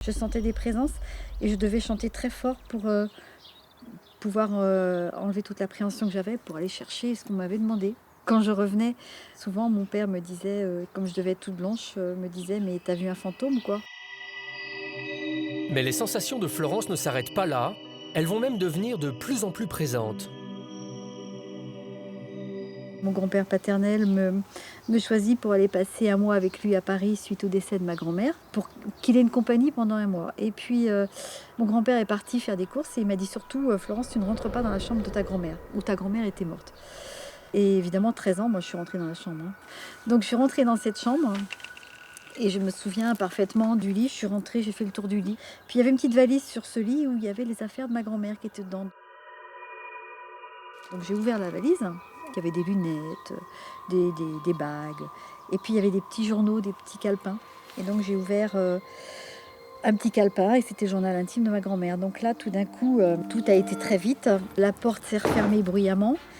Je sentais des présences et je devais chanter très fort pour pouvoir enlever toute l'appréhension que j'avais pour aller chercher ce qu'on m'avait demandé. Quand je revenais, souvent mon père me disait, comme je devais être toute blanche, me disait: «Mais t'as vu un fantôme ou quoi?» Mais les sensations de Florence ne s'arrêtent pas là, elles vont même devenir de plus en plus présentes. Mon grand-père paternel me choisit pour aller passer un mois avec lui à Paris suite au décès de ma grand-mère, pour qu'il ait une compagnie pendant un mois. Et puis, mon grand-père est parti faire des courses et il m'a dit surtout: «Florence, tu ne rentres pas dans la chambre de ta grand-mère, où ta grand-mère était morte». Et évidemment, 13 ans, moi, je suis rentrée dans la chambre, hein. Donc je suis rentrée dans cette chambre et je me souviens parfaitement du lit. Je suis rentrée, j'ai fait le tour du lit. Puis il y avait une petite valise sur ce lit où il y avait les affaires de ma grand-mère qui étaient dedans. Donc j'ai ouvert la valise, il y avait des lunettes, des bagues, et puis il y avait des petits journaux, des petits calepins. Et donc j'ai ouvert un petit calepin et c'était le journal intime de ma grand-mère. Donc là, tout d'un coup, tout a été très vite. La porte s'est refermée bruyamment.